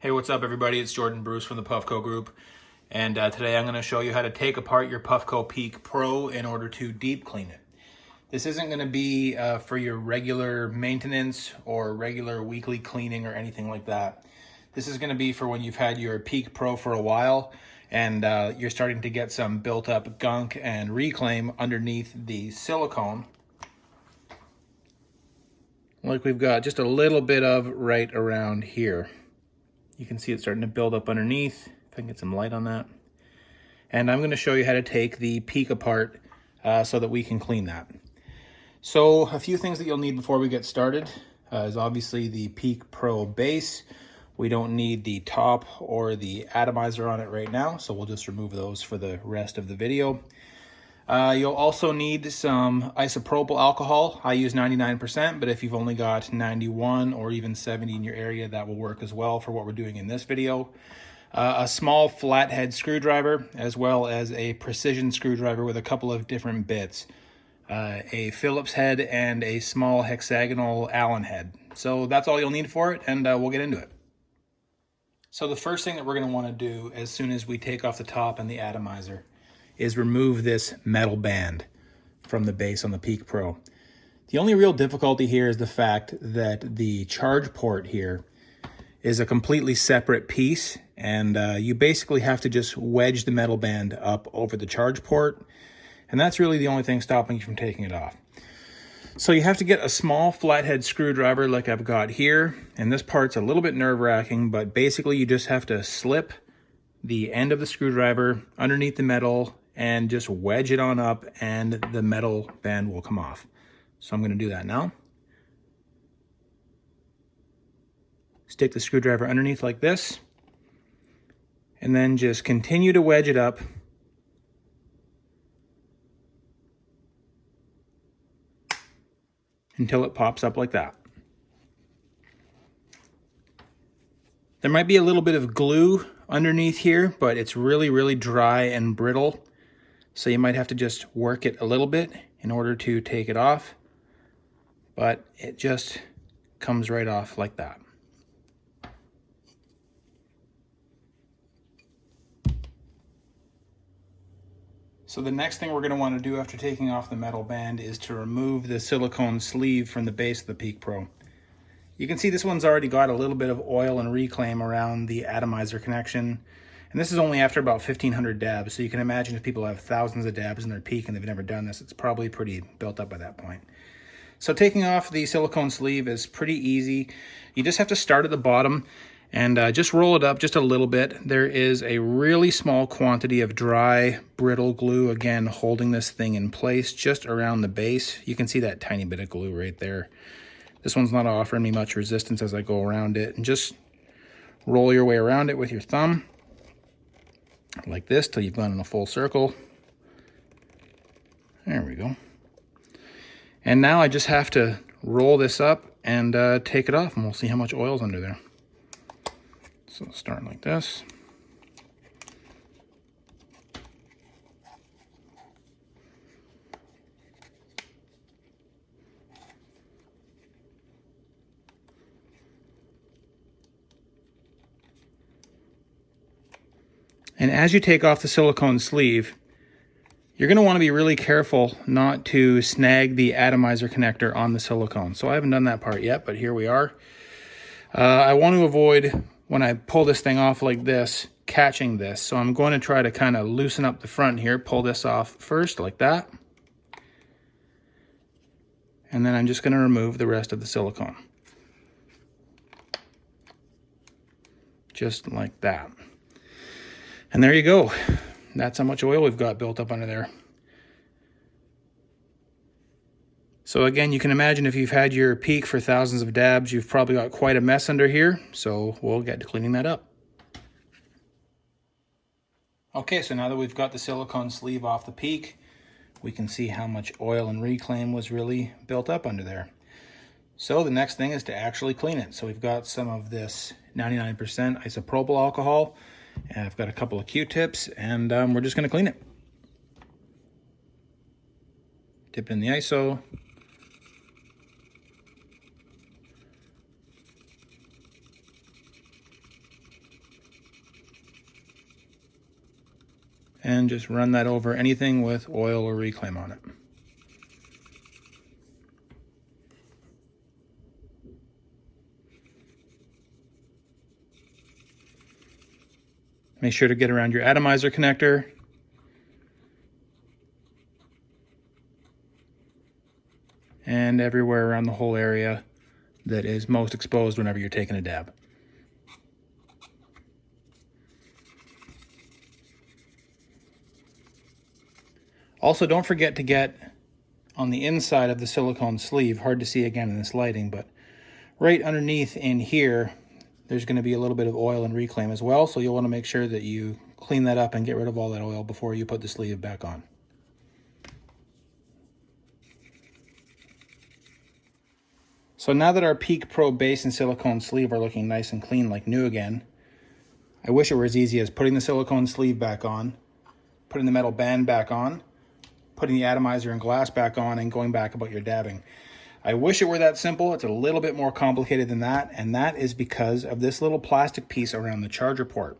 Hey, what's up everybody? It's Jordan Bruce from the Puffco Group, and today I'm going to show you how to take apart your Puffco Peak Pro in order to deep clean it. This isn't going to be for your regular maintenance or regular weekly cleaning or anything like that. This is going to be for when you've had your Peak Pro for a while and you're starting to get some built up gunk and reclaim underneath the silicone. Like we've got just a little bit of right around here. You can see it starting to build up underneath. If I can get some light on that. And I'm going to show you how to take the Peak apart so that we can clean that. So a few things that you'll need before we get started is obviously the Peak Pro base. We don't need the top or the atomizer on it right now, so we'll just remove those for the rest of the video. You'll also need some isopropyl alcohol. I use 99%, but if you've only got 91 or even 70 in your area, that will work as well for what we're doing in this video. A small flathead screwdriver, as well as a precision screwdriver with a couple of different bits. A Phillips head and a small hexagonal Allen head. So that's all you'll need for it, and we'll get into it. So the first thing that we're going to want to do as soon as we take off the top and the atomizer is remove this metal band from the base on the Peak Pro. The only real difficulty here is the fact that the charge port here is a completely separate piece, and you basically have to just wedge the metal band up over the charge port, and that's really the only thing stopping you from taking it off. So you have to get a small flathead screwdriver like I've got here, and this part's a little bit nerve-wracking, but basically you just have to slip the end of the screwdriver underneath the metal and just wedge it on up, and the metal band will come off. So I'm going to do that now. Stick the screwdriver underneath like this, and then just continue to wedge it up until it pops up like that. There might be a little bit of glue underneath here, but it's really dry and brittle. So you might have to just work it a little bit in order to take it off, but it just comes right off like that. So the next thing we're going to want to do after taking off the metal band is to remove the silicone sleeve from the base of the Peak Pro. You can see this one's already got a little bit of oil and reclaim around the atomizer connection. And this is only after about 1,500 dabs, so you can imagine if people have thousands of dabs in their Peak and they've never done this, it's probably pretty built up by that point. So taking off the silicone sleeve is pretty easy. You just have to start at the bottom and just roll it up just a little bit. There is a really small quantity of dry, brittle glue, again, holding this thing in place just around the base. You can see that tiny bit of glue right there. This one's not offering me much resistance as I go around it. And just roll your way around it with your thumb, like this, till you've gone in a full circle. There we go. And now I just have to roll this up and take it off, and we'll see how much oil's under there. So starting like this. And as you take off the silicone sleeve, you're going to want to be really careful not to snag the atomizer connector on the silicone. So I haven't done that part yet, but here we are. I want to avoid, when I pull this thing off like this, catching this. So I'm going to try to kind of loosen up the front here, pull this off first like that. And then I'm just going to remove the rest of the silicone. Just like that. And there you go. That's how much oil we've got built up under there. So again, you can imagine if you've had your Peak for thousands of dabs, you've probably got quite a mess under here. So we'll get to cleaning that up. Okay, so now that we've got the silicone sleeve off the Peak, we can see how much oil and reclaim was really built up under there. So the next thing is to actually clean it. So we've got some of this 99% isopropyl alcohol. And I've got a couple of Q-tips, and we're just going to clean it. Dip it in the ISO. and just run that over anything with oil or reclaim on it. Make sure to get around your atomizer connector. And everywhere around the whole area that is most exposed whenever you're taking a dab. Also, don't forget to get on the inside of the silicone sleeve, hard to see again in this lighting, but right underneath in here, there's going to be a little bit of oil and reclaim as well, so you'll want to make sure that you clean that up and get rid of all that oil before you put the sleeve back on. So now that our Peak Pro base and silicone sleeve are looking nice and clean like new again, I wish it were as easy as putting the silicone sleeve back on, putting the metal band back on, putting the atomizer and glass back on, and going back about your dabbing. I wish it were that simple. It's a little bit more complicated than that, and that is because of this little plastic piece around the charger port.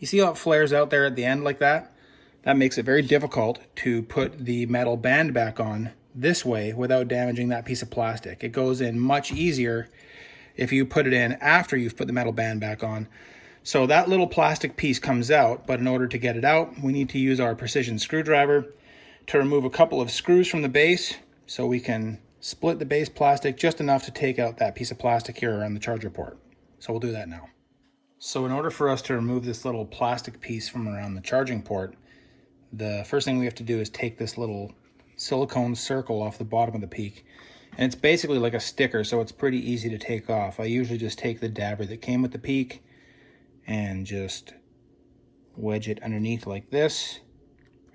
You see how it flares out there at the end like that? That makes it very difficult to put the metal band back on this way without damaging that piece of plastic. It goes in much easier if you put it in after you've put the metal band back on. So that little plastic piece comes out, but in order to get it out, we need to use our precision screwdriver to remove a couple of screws from the base so we can split the base plastic just enough to take out that piece of plastic here around the charger port. So we'll do that now. So in order for us to remove this little plastic piece from around the charging port, the first thing we have to do is take this little silicone circle off the bottom of the Peak. And it's basically like a sticker, so it's pretty easy to take off. I usually just take the dabber that came with the Peak and just wedge it underneath like this,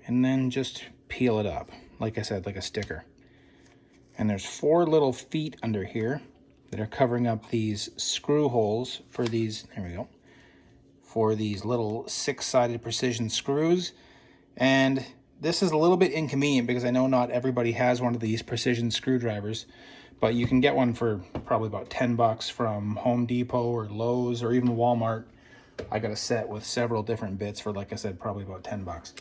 and then just peel it up, like I said, like a sticker. And there's 4 little feet under here that are covering up these screw holes for these, there we go, for these little 6-sided precision screws. And this is a little bit inconvenient because I know not everybody has one of these precision screwdrivers, but you can get one for probably about 10 bucks from Home Depot or Lowe's or even Walmart. I got a set with several different bits for, like I said, probably about 10 bucks.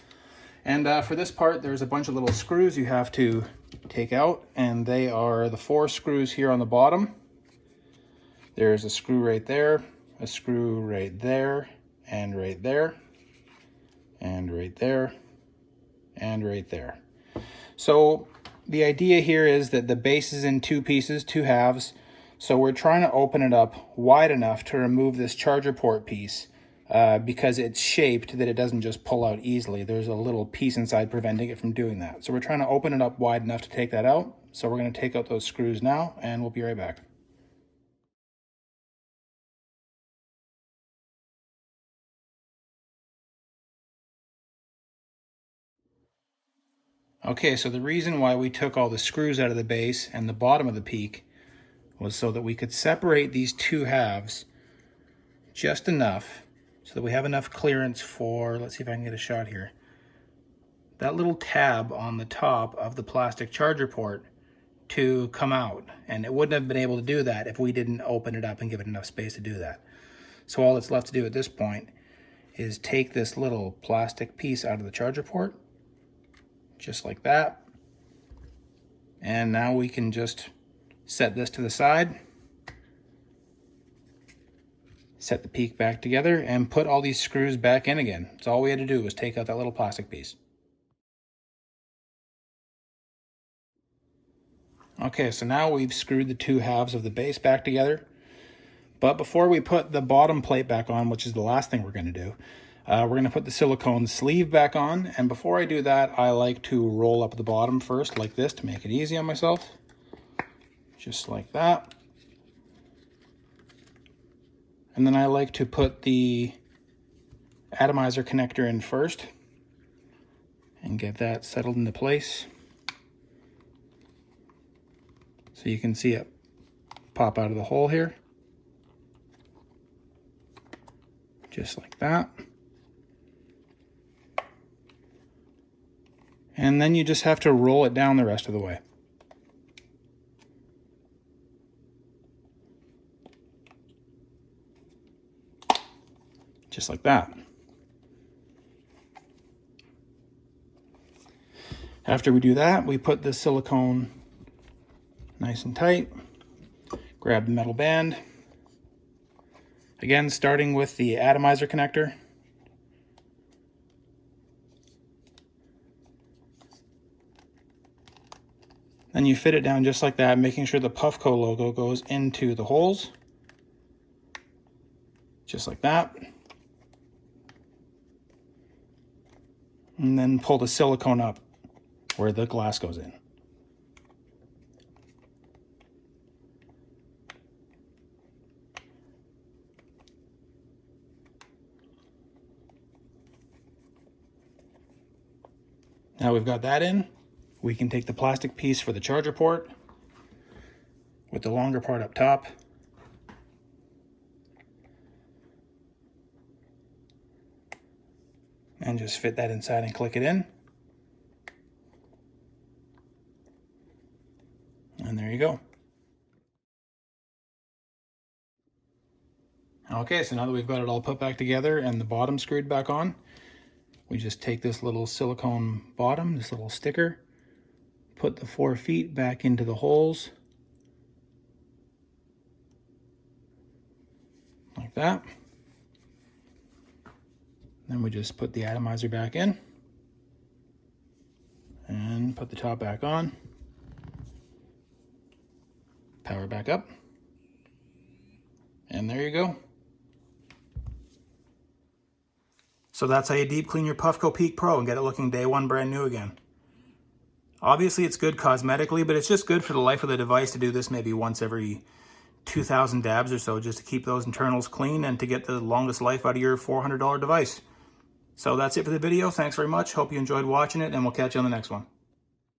And for this part, there's a bunch of little screws you have to take out, and they are the 4 screws here on the bottom. There's a screw right there, a screw right there, and right there, and right there, and right there. So the idea here is that the base is in 2 pieces, 2 halves. So we're trying to open it up wide enough to remove this charger port piece because it's shaped that it doesn't just pull out easily. There's a little piece inside preventing it from doing that. So we're trying to open it up wide enough to take that out. So we're going to take out those screws now, and we'll be right back. Okay, so the reason why we took all the screws out of the base and the bottom of the Peak was so that we could separate these 2 halves just enough so that we have enough clearance for, let's see if I can get a shot here, that little tab on the top of the plastic charger port to come out. And it wouldn't have been able to do that if we didn't open it up and give it enough space to do that. So all that's left to do at this point is take this little plastic piece out of the charger port, just like that. And now we can just set this to the side, set the Peak back together, and put all these screws back in again. So all we had to do was take out that little plastic piece. Okay, so now we've screwed the 2 halves of the base back together. But before we put the bottom plate back on, which is the last thing we're going to do, we're going to put the silicone sleeve back on. And before I do that, I like to roll up the bottom first like this to make it easy on myself. Just like that. And then I like to put the atomizer connector in first and get that settled into place. So you can see it pop out of the hole here. Just like that. And then you just have to roll it down the rest of the way. Just like that. After we do that, we put the silicone nice and tight, grab the metal band. Again, starting with the atomizer connector. Then you fit it down just like that, making sure the Puffco logo goes into the holes. Just like that. And then pull the silicone up where the glass goes in. Now we've got that in, we can take the plastic piece for the charger port with the longer part up top. And just fit that inside and click it in. And there you go. Okay, so now that we've got it all put back together and the bottom screwed back on, we just take this little silicone bottom, this little sticker, put the 4 feet back into the holes, like that. Then we just put the atomizer back in and put the top back on, power back up, and there you go. So that's how you deep clean your Puffco Peak Pro and get it looking day one brand new again. Obviously it's good cosmetically, but it's just good for the life of the device to do this maybe once every 2,000 dabs or so, just to keep those internals clean and to get the longest life out of your $400 device. So that's it for the video. Thanks very much. Hope you enjoyed watching it, and we'll catch you on the next one.